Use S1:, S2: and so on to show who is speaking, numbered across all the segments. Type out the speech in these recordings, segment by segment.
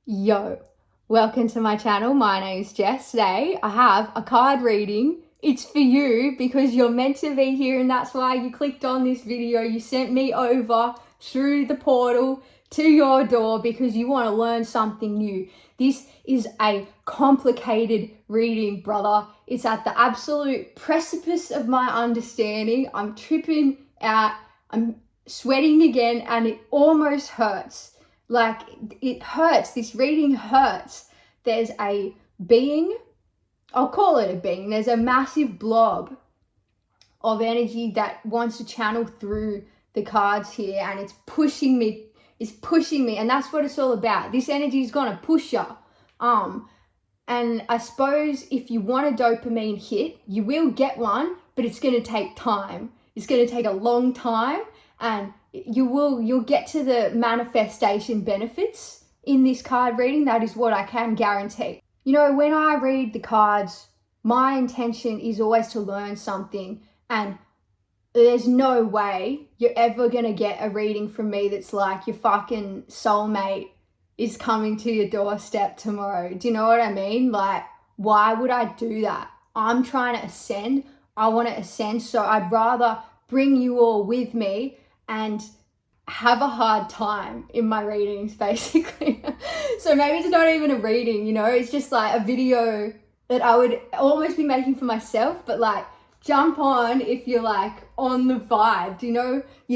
S1: Yo, welcome to my channel. My name's Jess. Today I have a card reading. It's for you because you're meant to be here, and that's why you clicked on this video. You sent me over through the portal to your door because you want to learn something new. This is a complicated reading, brother. It's at the absolute precipice of my understanding. I'm tripping out. I'm sweating again, and it almost hurts. Like, it hurts. This reading hurts. There's a being, I'll call it a being. There's a massive blob of energy that wants to channel through the cards here, and it's pushing me. It's pushing me, and that's what it's all about. This energy is gonna push you. And I suppose if you want a dopamine hit, you will get one, but it's gonna take time. It's gonna take a long time, and you'll get to the manifestation benefits in this card reading. That is what I can guarantee. You know, when I read the cards, my intention is always to learn something, and there's no way you're ever gonna get a reading from me that's like your fucking soulmate is coming to your doorstep tomorrow. Do you know what I mean? Like, why would I do that? I'm trying to ascend. I want to ascend, so I'd rather bring you all with me and have a hard time in my readings, basically. So maybe it's not even a reading, you know, it's just like a video that I would almost be making for myself, but like, jump on if you're like on the vibe, you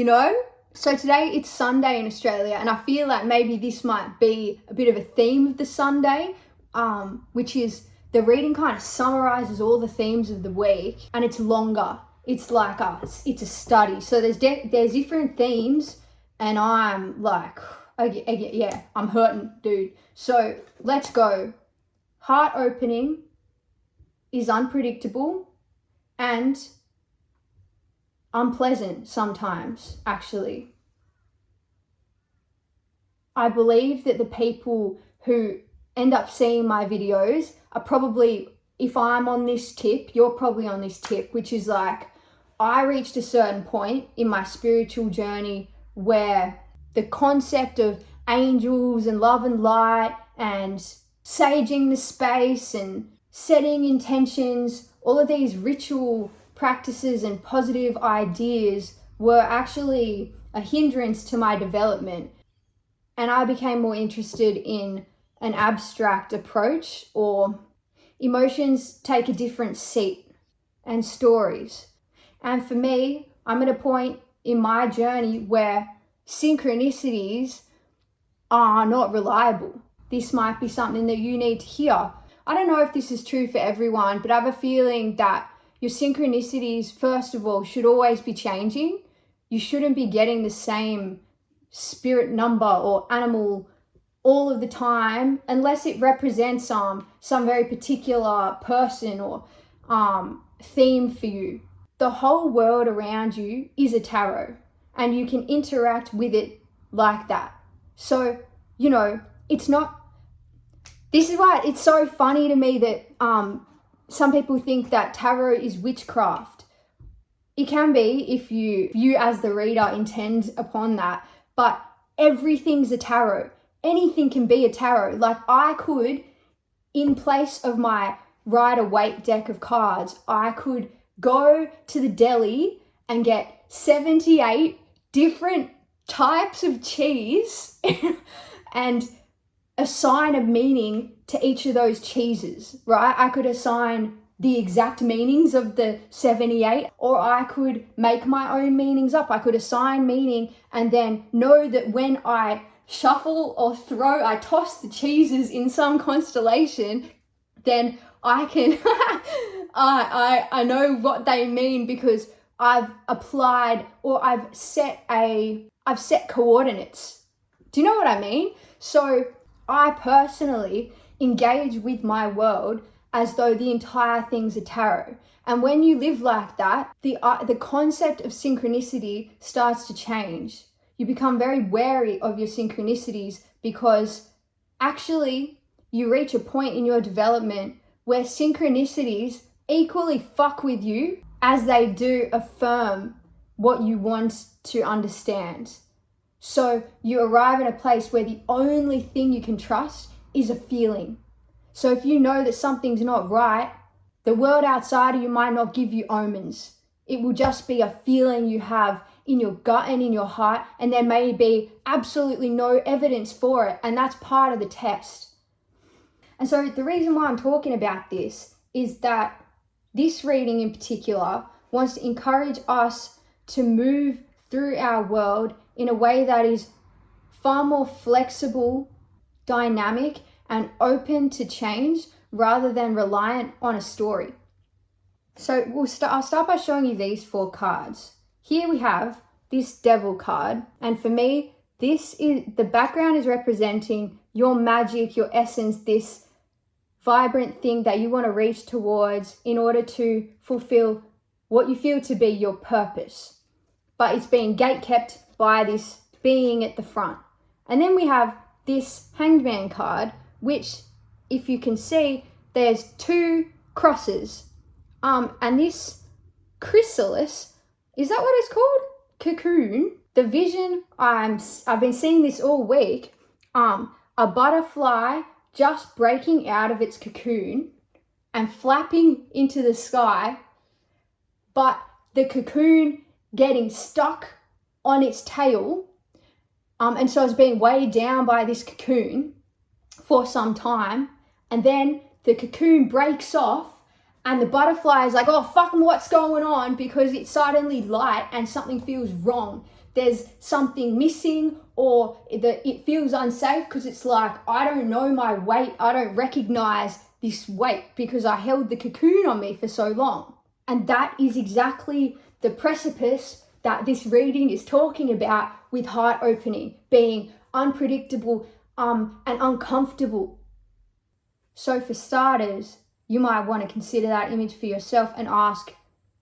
S1: know? So today it's Sunday in Australia, and I feel like maybe this might be a bit of a theme of the Sunday, which is the reading kind of summarizes all the themes of the week, and it's longer. It's like it's a study. So there's different themes, and I'm like, yeah, I'm hurting, dude. So let's go. Heart opening is unpredictable and unpleasant sometimes, actually. I believe that the people who end up seeing my videos are probably, if I'm on this tip, you're probably on this tip, which is like, I reached a certain point in my spiritual journey where the concept of angels and love and light and saging the space and setting intentions, all of these ritual practices and positive ideas were actually a hindrance to my development. And I became more interested in an abstract approach, or emotions take a different seat, and stories. And for me, I'm at a point in my journey where synchronicities are not reliable. This might be something that you need to hear. I don't know if this is true for everyone, but I have a feeling that your synchronicities, first of all, should always be changing. You shouldn't be getting the same spirit number or animal all of the time, unless it represents some very particular person or theme for you. The whole world around you is a tarot, and you can interact with it like that. So, you know, this is why it's so funny to me that some people think that tarot is witchcraft. It can be if you as the reader intend upon that, but everything's a tarot. Anything can be a tarot. Like, I could, in place of my Rider-Waite deck of cards, I could go to the deli and get 78 different types of cheese and assign a meaning to each of those cheeses, right? I could assign the exact meanings of the 78, or I could make my own meanings up. I could assign meaning and then know that when I shuffle or I toss the cheeses in some constellation, then I can I know what they mean because I've applied, or I've set coordinates. Do you know what I mean? So I personally engage with my world as though the entire thing's a tarot. And when you live like that, the concept of synchronicity starts to change. You become very wary of your synchronicities because actually you reach a point in your development where synchronicities equally fuck with you as they do affirm what you want to understand. So you arrive in a place where the only thing you can trust is a feeling. So if you know that something's not right, the world outside of you might not give you omens. It will just be a feeling you have in your gut and in your heart, and there may be absolutely no evidence for it, and that's part of the test. And so the reason why I'm talking about this is that this reading in particular wants to encourage us to move through our world in a way that is far more flexible, dynamic, and open to change rather than reliant on a story. So I'll start by showing you these 4 cards. Here we have this Devil card, and for me, the background is representing your magic, your essence, this vibrant thing that you want to reach towards in order to fulfill what you feel to be your purpose. But it's being gatekept by this being at the front. And then we have this Hanged Man card, which, if you can see, there's 2 crosses. And this chrysalis, is that what it's called? Cocoon. The vision, I've been seeing this all week, a butterfly just breaking out of its cocoon and flapping into the sky, but the cocoon getting stuck on its tail, and so it's being weighed down by this cocoon for some time, and then the cocoon breaks off and the butterfly is like, oh fuck, what's going on? Because it's suddenly light and something feels wrong. There's something missing, or it feels unsafe because it's like, I don't know my weight. I don't recognize this weight because I held the cocoon on me for so long. And that is exactly the precipice that this reading is talking about, with heart opening, being unpredictable and uncomfortable. So for starters, you might want to consider that image for yourself and ask,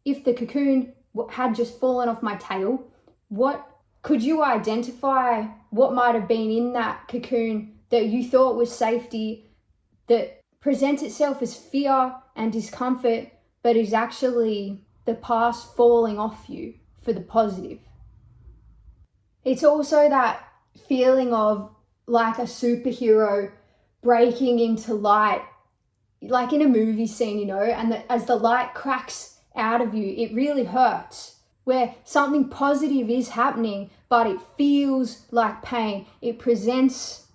S1: if the cocoon had just fallen off my tail, what could you identify what might have been in that cocoon that you thought was safety, that presents itself as fear and discomfort, but is actually the past falling off you for the positive? It's also that feeling of like a superhero breaking into light, like in a movie scene, you know, and as the light cracks out of you, it really hurts, where something positive is happening, but it feels like pain. It presents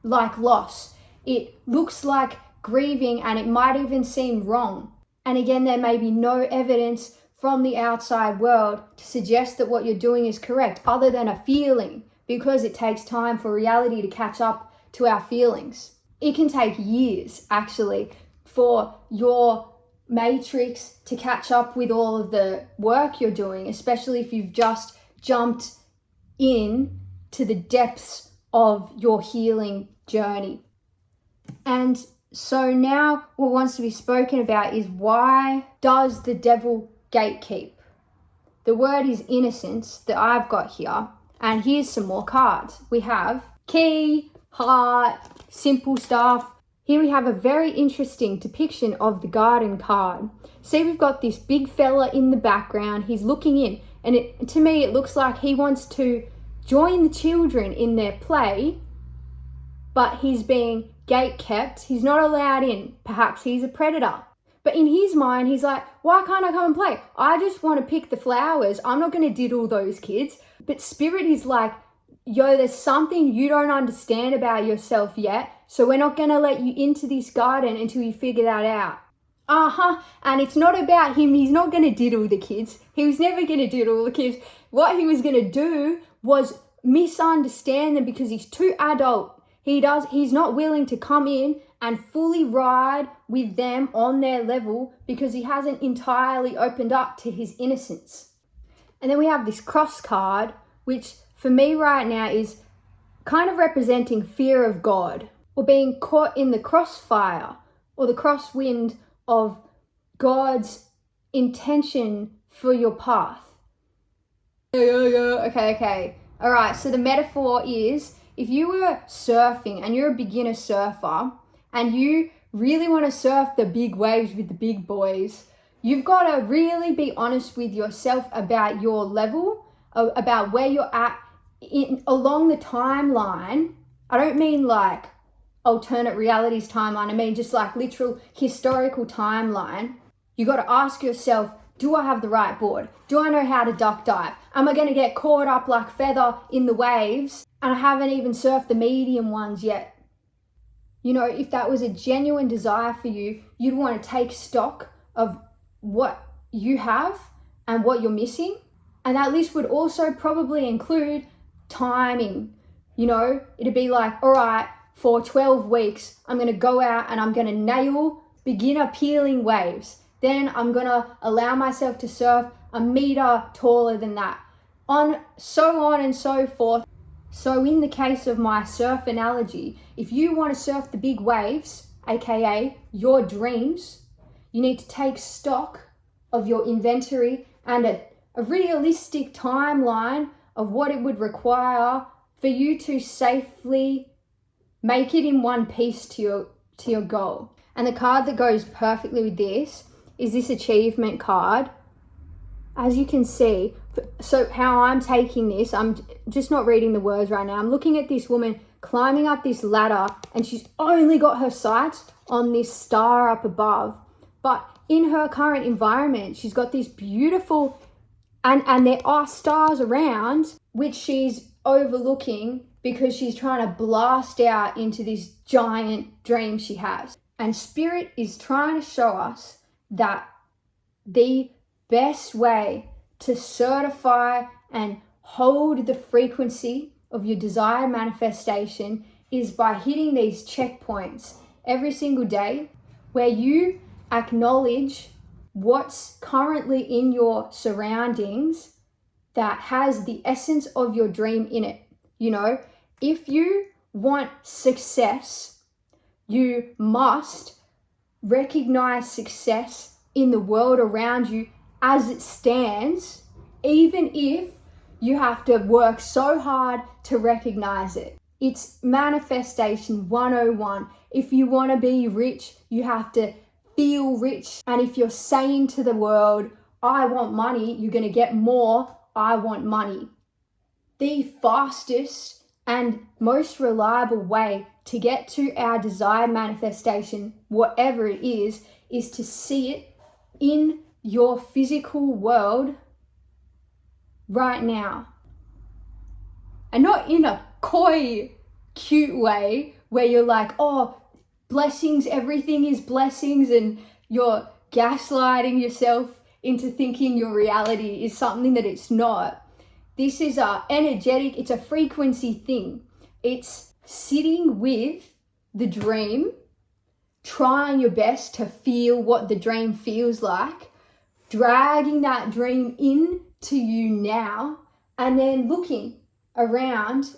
S1: like loss. It looks like grieving, and it might even seem wrong. And again, there may be no evidence from the outside world to suggest that what you're doing is correct, other than a feeling, because it takes time for reality to catch up to our feelings. It can take years, actually, for your matrix to catch up with all of the work you're doing, especially if you've just jumped in to the depths of your healing journey. And so now what wants to be spoken about is, why does the devil gatekeep? The word is innocence that I've got here. And here's some more cards. We have key, heart, simple stuff. Here we have a very interesting depiction of the garden card. See, we've got this big fella in the background. He's looking in, and to me, it looks like he wants to join the children in their play, but he's being gate kept. He's not allowed in. Perhaps he's a predator. But in his mind, he's like, why can't I come and play? I just want to pick the flowers. I'm not going to diddle those kids. But Spirit is like, yo, there's something you don't understand about yourself yet, so we're not going to let you into this garden until you figure that out. And it's not about him. He's not going to diddle the kids. He was never going to diddle the kids. What he was going to do was misunderstand them because he's too adult. He's not willing to come in and fully ride with them on their level because he hasn't entirely opened up to his innocence. And then we have this cross card, which for me right now is kind of representing fear of God, or being caught in the crossfire or the crosswind of God's intention for your path. Okay. All right, so the metaphor is, if you were surfing and you're a beginner surfer and you really want to surf the big waves with the big boys, you've got to really be honest with yourself about your level, about where you're at along the timeline. I don't mean like alternate realities timeline, I mean just like literal historical timeline, you got to ask yourself, do I have the right board? Do I know how to duck dive? Am I going to get caught up like feather in the waves and I haven't even surfed the medium ones yet? You know, if that was a genuine desire for you, you'd want to take stock of what you have and what you're missing. And that list would also probably include timing. You know, it'd be like, all right, for 12 weeks, I'm going to go out and I'm going to nail beginner peeling waves. Then I'm going to allow myself to surf a meter taller than that. On and so forth. So in the case of my surf analogy, if you want to surf the big waves, aka your dreams, you need to take stock of your inventory and a realistic timeline of what it would require for you to safely make it in one piece to your goal. And the card that goes perfectly with this is this achievement card. As you can see, so how I'm taking this, I'm just not reading the words right now. I'm looking at this woman climbing up this ladder and she's only got her sights on this star up above. But in her current environment, she's got this beautiful, and there are stars around which she's overlooking because she's trying to blast out into this giant dream she has. And Spirit is trying to show us that the best way to certify and hold the frequency of your desired manifestation is by hitting these checkpoints every single day where you acknowledge what's currently in your surroundings that has the essence of your dream in it. You know, if you want success, you must recognize success in the world around you as it stands, even if you have to work so hard to recognize it. It's manifestation 101. If you want to be rich, you have to feel rich. And if you're saying to the world, I want money, you're going to get more, I want money. The fastest and most reliable way to get to our desired manifestation, whatever it is to see it in your physical world right now. And not in a coy, cute way where you're like, oh, blessings, everything is blessings, and you're gaslighting yourself into thinking your reality is something that it's not. This is energetic, it's a frequency thing. It's sitting with the dream, trying your best to feel what the dream feels like, dragging that dream into you now, and then looking around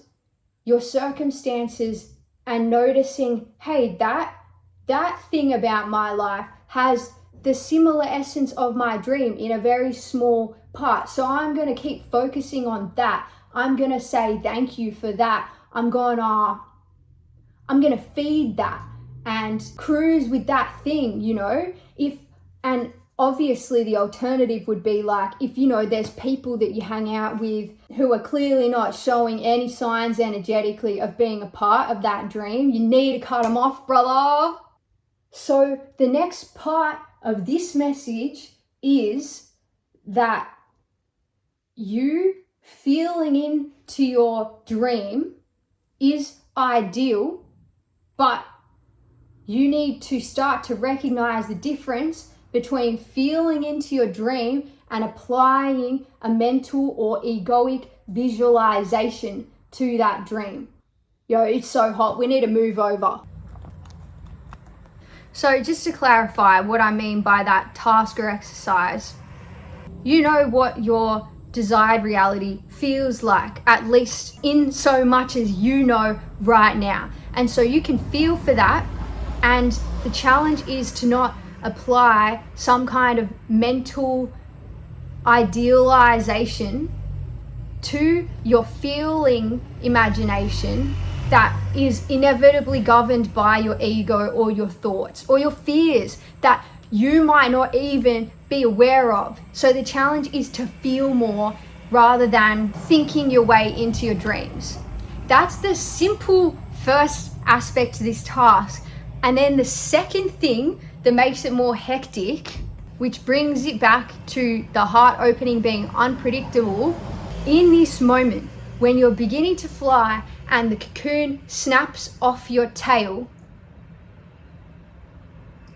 S1: your circumstances and noticing, hey, that thing about my life has the similar essence of my dream in a very small part. So I'm going to keep focusing on that. I'm going to say thank you for that. I'm going to feed that and cruise with that thing, you know. And obviously the alternative would be like, if you know there's people that you hang out with who are clearly not showing any signs energetically of being a part of that dream, you need to cut them off, brother. So the next part of this message is that you feeling into your dream is ideal, but you need to start to recognize the difference between feeling into your dream and applying a mental or egoic visualization to that dream. Yo, it's so hot. We need to move over. So just to clarify what I mean by that task or exercise, you know what your desired reality feels like, at least in so much as you know right now. And so you can feel for that. And the challenge is to not apply some kind of mental idealization to your feeling imagination that is inevitably governed by your ego or your thoughts or your fears that you might not even be aware of. So the challenge is to feel more rather than thinking your way into your dreams. That's the simple first aspect to this task. And then the second thing that makes it more hectic, which brings it back to the heart opening being unpredictable, in this moment when you're beginning to fly and the cocoon snaps off your tail.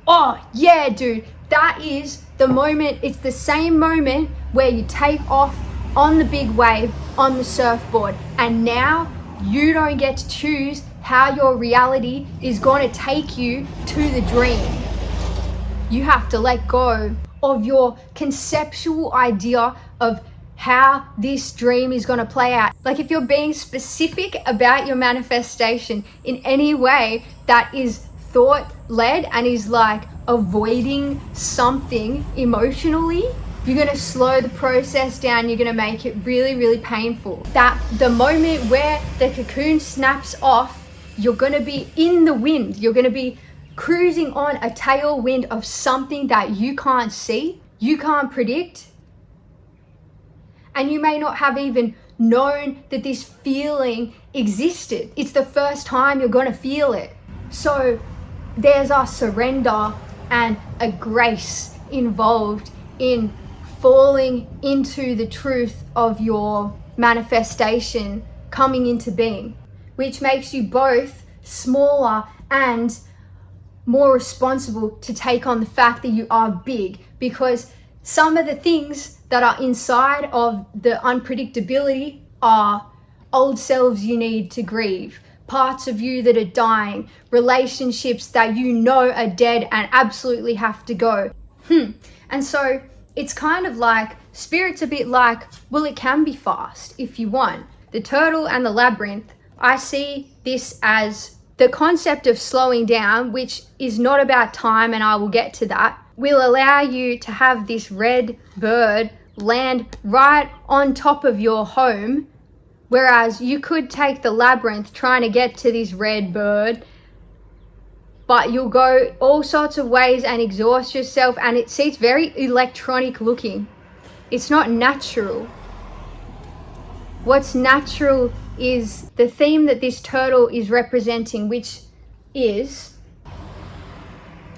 S1: Oh yeah, dude, that is the moment. It's the same moment where you take off on the big wave on the surfboard, and now you don't get to choose how your reality is going to take you to the dream. You have to let go of your conceptual idea of how this dream is going to play out. Like, if you're being specific about your manifestation in any way that is thought led and is like avoiding something emotionally, you're going to slow the process down. You're going to make it really, really painful. That the moment where the cocoon snaps off, you're going to be in the wind. You're going to be cruising on a tailwind of something that you can't see, you can't predict, and you may not have even known that this feeling existed. It's the first time you're going to feel it. So there's a surrender and a grace involved in falling into the truth of your manifestation coming into being, which makes you both smaller and more responsible to take on the fact that you are big, because some of the things that are inside of the unpredictability are old selves you need to grieve, parts of you that are dying, relationships that you know are dead and absolutely have to go. And so it's kind of like, Spirit's a bit like, well, it can be fast if you want. The turtle and the labyrinth, I see this as the concept of slowing down, which is not about time, and I will get to that, will allow you to have this red bird land right on top of your home, whereas you could take the labyrinth trying to get to this red bird, but you'll go all sorts of ways and exhaust yourself, and it's very electronic looking. It's not natural. What's natural is the theme that this turtle is representing, which is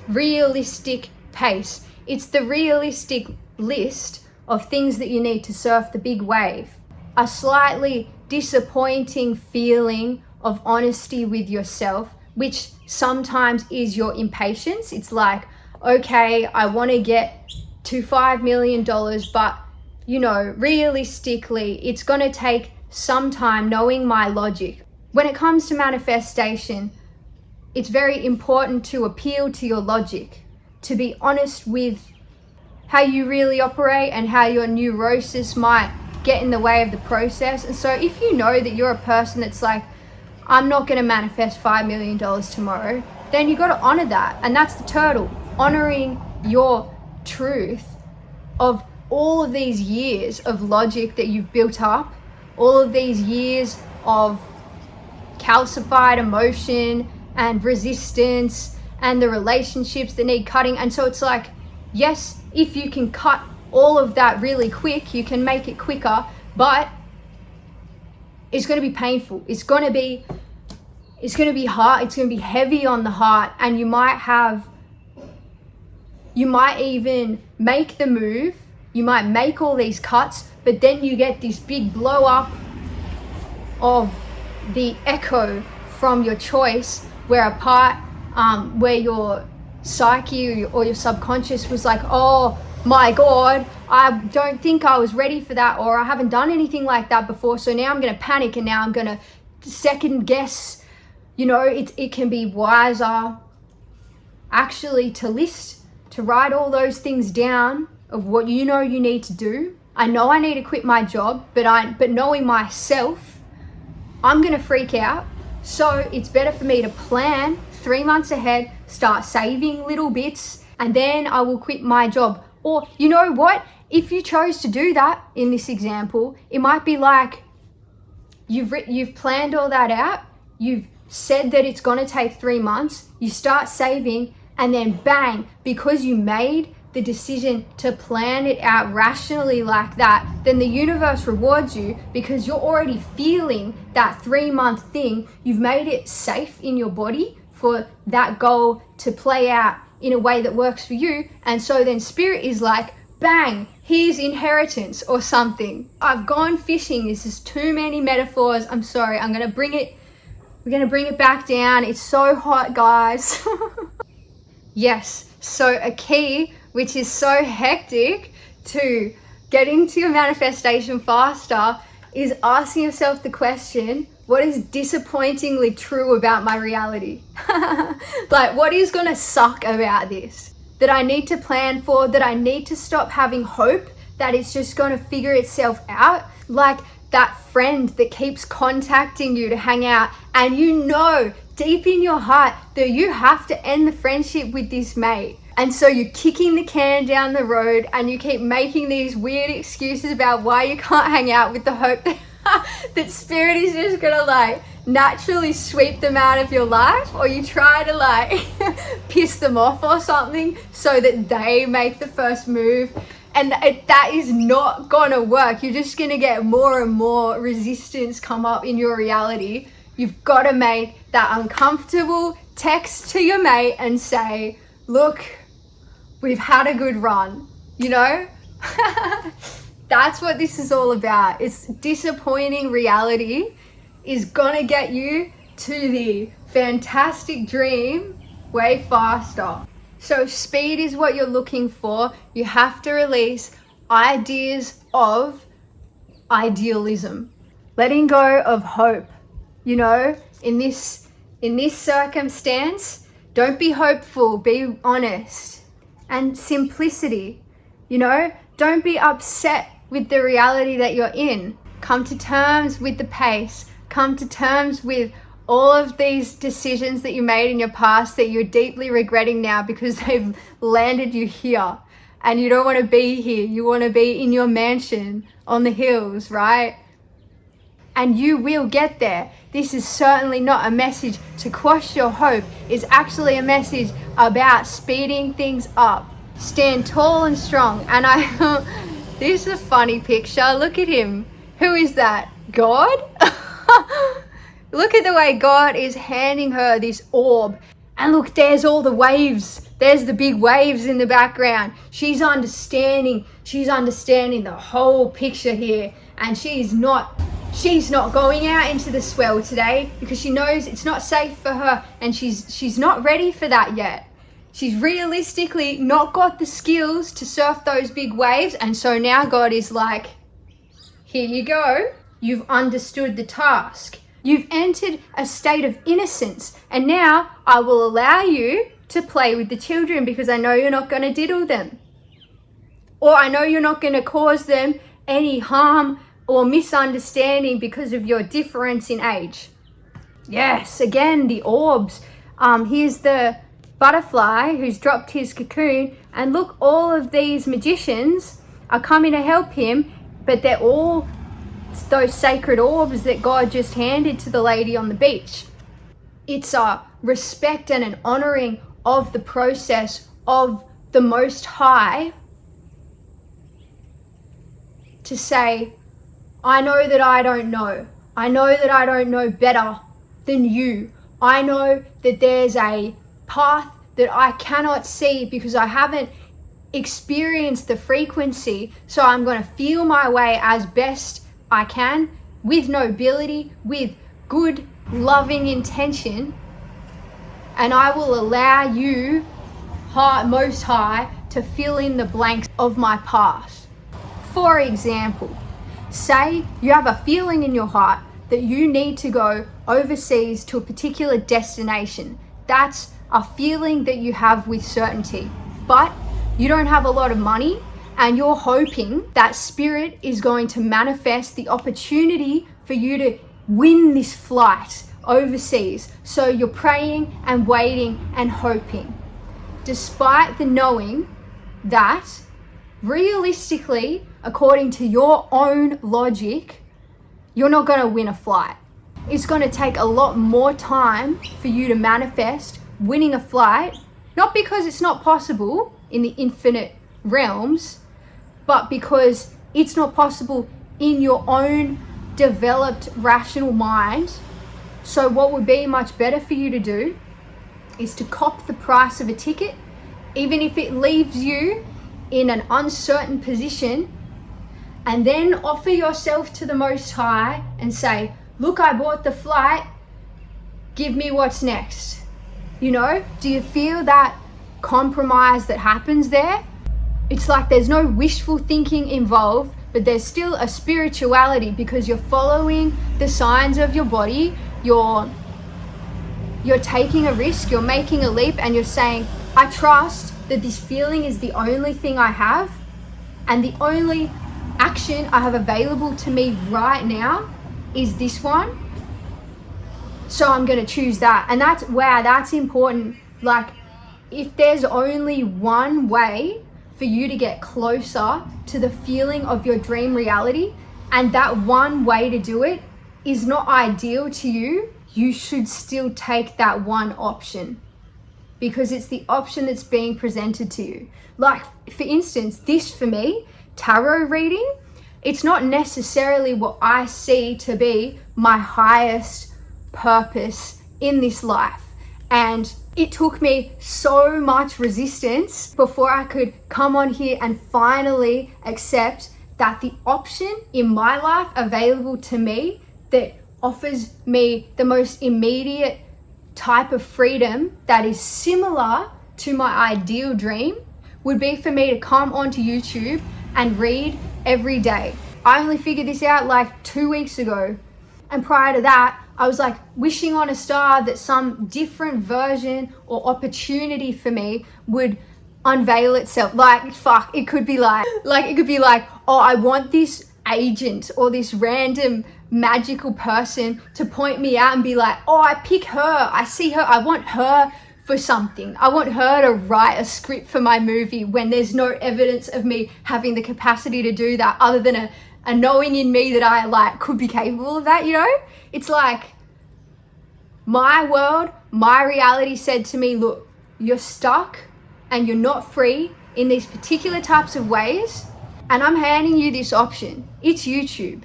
S1: realistic pace. It's the realistic list of things that you need to surf the big wave. A slightly disappointing feeling of honesty with yourself, which sometimes is your impatience. It's like, okay, I want to get to $5 million, but you know, realistically, it's going to take some time, knowing my logic. When it comes to manifestation, it's very important to appeal to your logic, to be honest with how you really operate and how your neurosis might get in the way of the process. And so if you know that you're a person that's like, I'm not going to manifest $5 million tomorrow, then you got to honor that. And that's the turtle, honoring your truth of all of these years of logic that you've built up, all of these years of calcified emotion and resistance and the relationships that need cutting. And so it's like, yes, if you can cut all of that really quick, you can make it quicker, but it's going to be painful. It's going to be hard. It's going to be heavy on the heart, and you might even make the move. You might make all these cuts, but then you get this big blow up of the echo from your choice, where a part where your psyche or your subconscious was like, oh my God, I don't think I was ready for that, or I haven't done anything like that before, so now I'm going to panic and now I'm going to second guess. You know, it can be wiser actually to write all those things down of what you know you need to do. I know I need to quit my job, but knowing myself, I'm going to freak out. So it's better for me to plan 3 months ahead, start saving little bits, and then I will quit my job. Or you know what? If you chose to do that in this example, it might be like you've planned all that out. You've said that it's going to take 3 months. You start saving, and then bang, because you made the decision to plan it out rationally like that, then the universe rewards you because you're already feeling that 3-month thing. You've made it safe in your body for that goal to play out in a way that works for you. And so then spirit is like, bang, here's inheritance or something. I've gone fishing. This is too many metaphors. I'm sorry. We're going to bring it back down. It's so hot, guys. Yes. So a key, which is so hectic to getting to your manifestation faster, is asking yourself the question, what is disappointingly true about my reality? Like, what is gonna suck about this? That I need to plan for, that I need to stop having hope that it's just gonna figure itself out? Like that friend that keeps contacting you to hang out, and you know deep in your heart that you have to end the friendship with this mate. And so you're kicking the can down the road and you keep making these weird excuses about why you can't hang out, with the hope that that spirit is just gonna like naturally sweep them out of your life, or you try to like piss them off or something so that they make the first move. And that is not gonna work. You're just gonna get more and more resistance come up in your reality. You've got to make that uncomfortable text to your mate and say, look, we've had a good run, you know? That's what this is all about. It's disappointing reality is gonna get you to the fantastic dream way faster. So speed is what you're looking for. You have to release ideas of idealism, letting go of hope. You know, in this circumstance, don't be hopeful, be honest. And simplicity, you know, don't be upset with the reality that you're in. Come to terms with the pace. Come to terms with all of these decisions that you made in your past that you're deeply regretting now because they've landed you here. And you don't want to be here. You want to be in your mansion on the hills, right? And you will get there. This is certainly not a message to quash your hope. It's actually a message about speeding things up. Stand tall and strong. And this is a funny picture. Look at him. Who is that? God? Look at the way God is handing her this orb. And look, there's all the waves. There's the big waves in the background. She's understanding the whole picture here. And she's not going out into the swell today because she knows it's not safe for her, and she's not ready for that yet. She's realistically not got the skills to surf those big waves, and so now God is like, here you go. You've understood the task. You've entered a state of innocence, and now I will allow you to play with the children because I know you're not going to diddle them. Or I know you're not going to cause them any harm or misunderstanding because of your difference in age. Yes, again, the orbs. Here's the butterfly who's dropped his cocoon, and look, all of these magicians are coming to help him, but they're all those sacred orbs that God just handed to the lady on the beach. It's a respect and an honoring of the process of the Most High to say, I know that I don't know. I know that I don't know better than you. I know that there's a path that I cannot see because I haven't experienced the frequency. So I'm going to feel my way as best I can, with nobility, with good, loving intention. And I will allow you, Most High, to fill in the blanks of my path. For example, say you have a feeling in your heart that you need to go overseas to a particular destination. That's a feeling that you have with certainty. But you don't have a lot of money, and you're hoping that spirit is going to manifest the opportunity for you to win this flight overseas. So you're praying and waiting and hoping, despite the knowing that realistically, according to your own logic, you're not going to win a flight. It's going to take a lot more time for you to manifest winning a flight, not because it's not possible in the infinite realms, but because it's not possible in your own developed rational mind. So what would be much better for you to do is to cop the price of a ticket, even if it leaves you in an uncertain position, and then offer yourself to the Most High and say, look, I bought the flight, give me what's next. You know, do you feel that compromise that happens there? It's like there's no wishful thinking involved, but there's still a spirituality because you're following the signs of your body. You're taking a risk, you're making a leap, and you're saying, I trust that this feeling is the only thing I have, and the only action I have available to me right now is this one. So I'm going to choose that. And that's important. Like, if there's only one way for you to get closer to the feeling of your dream reality, and that one way to do it is not ideal to you, you should still take that one option, because it's the option that's being presented to you. Like, for instance, this for me, tarot reading, it's not necessarily what I see to be my highest purpose in this life. And it took me so much resistance before I could come on here and finally accept that the option in my life available to me that offers me the most immediate type of freedom that is similar to my ideal dream would be for me to come onto YouTube and read every day. I only figured this out like 2 weeks ago. And prior to that, I was like wishing on a star that some different version or opportunity for me would unveil itself. Like, fuck, it could be like, oh, I want this agent or this random magical person to point me out and be like, oh, I pick her, I see her, I want her for something. I want her to write a script for my movie, when there's no evidence of me having the capacity to do that other than a knowing in me that I like could be capable of that, you know? It's like my world, my reality said to me, look, you're stuck and you're not free in these particular types of ways, and I'm handing you this option. It's YouTube.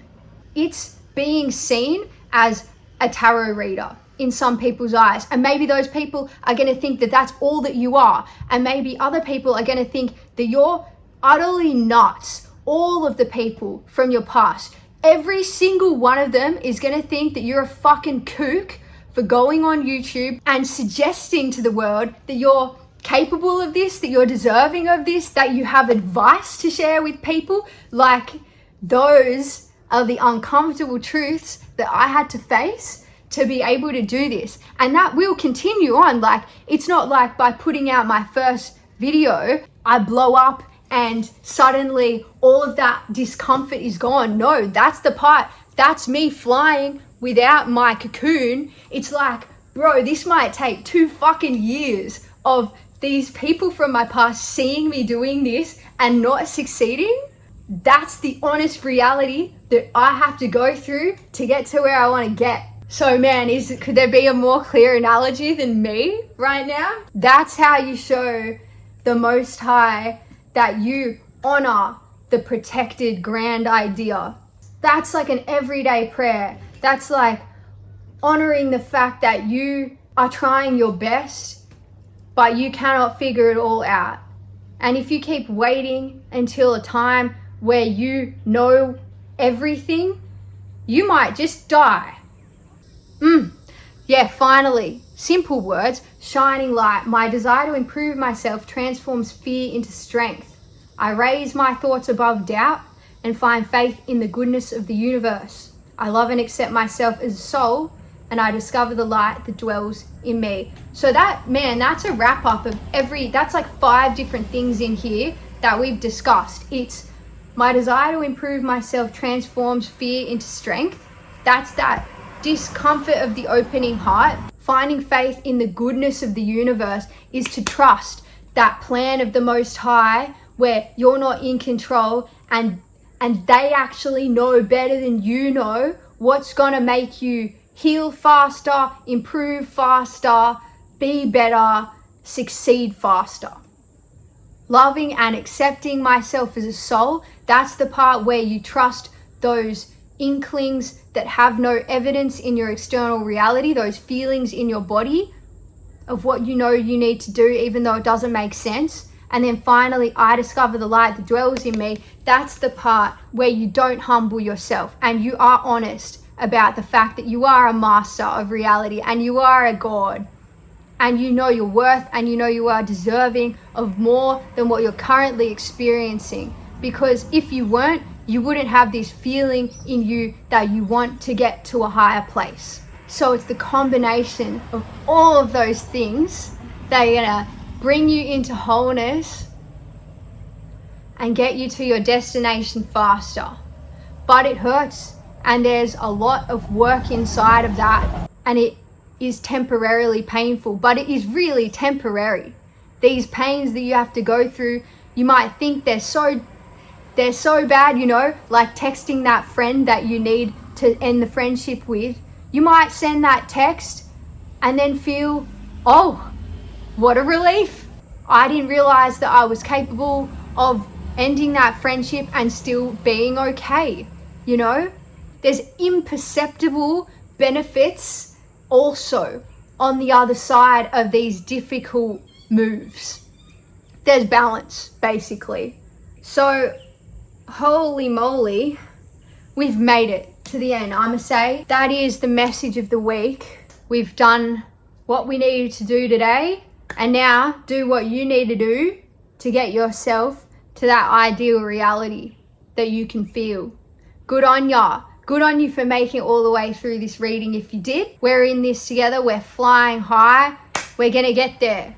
S1: It's being seen as a tarot reader in some people's eyes, and maybe those people are going to think that that's all that you are, and maybe other people are going to think that you're utterly nuts. All of the people from your past, every single one of them is going to think that you're a fucking kook for going on YouTube and suggesting to the world that you're capable of this, that you're deserving of this, that you have advice to share with people. Like, those are the uncomfortable truths that I had to face to be able to do this. And that will continue on. Like, it's not like by putting out my first video, I blow up and suddenly all of that discomfort is gone. No, that's the part, that's me flying without my cocoon. It's like, bro, this might take 2 fucking years of these people from my past seeing me doing this and not succeeding. That's the honest reality that I have to go through to get to where I want to get. So man, could there be a more clear analogy than me right now? That's how you show the Most High that you honor the protected grand idea. That's like an everyday prayer. That's like honoring the fact that you are trying your best, but you cannot figure it all out. And if you keep waiting until a time where you know everything, you might just die. Yeah, finally, simple words, shining light. My desire to improve myself transforms fear into strength. I raise my thoughts above doubt and find faith in the goodness of the universe. I love and accept myself as a soul, and I discover the light that dwells in me. So that, man, that's a wrap up of that's like 5 different things in here that we've discussed. It's my desire to improve myself transforms fear into strength. That's that discomfort of the opening heart. Finding faith in the goodness of the universe is to trust that plan of the Most High, where you're not in control, and they actually know better than you know what's gonna make you heal faster, improve faster, be better, succeed faster. loving and accepting myself as a soul, that's the part where you trust those inklings that have no evidence in your external reality, those feelings in your body of what you know you need to do, even though it doesn't make sense. And then finally, I discover the light that dwells in me. That's the part where you don't humble yourself and you are honest about the fact that you are a master of reality and you are a God. And you know your worth and you know you are deserving of more than what you're currently experiencing. Because if you weren't, you wouldn't have this feeling in you that you want to get to a higher place. So it's the combination of all of those things that are gonna bring you into wholeness and get you to your destination faster. But it hurts, and there's a lot of work inside of that, and it is temporarily painful, but it is really temporary. These pains that you have to go through, you might think they're so bad, you know, like texting that friend that you need to end the friendship with. You might send that text and then feel, oh, what a relief. I didn't realize that I was capable of ending that friendship and still being okay. You know, there's imperceptible benefits also on the other side of these difficult moves. There's balance, basically. So, holy moly, we've made it to the end. I'ma say that is the message of the week. We've done what we needed to do today, and now do what you need to do to get yourself to that ideal reality that you can feel. Good on ya. Good on you for making it all the way through this reading if you did. We're in this together. We're flying high. We're going to get there.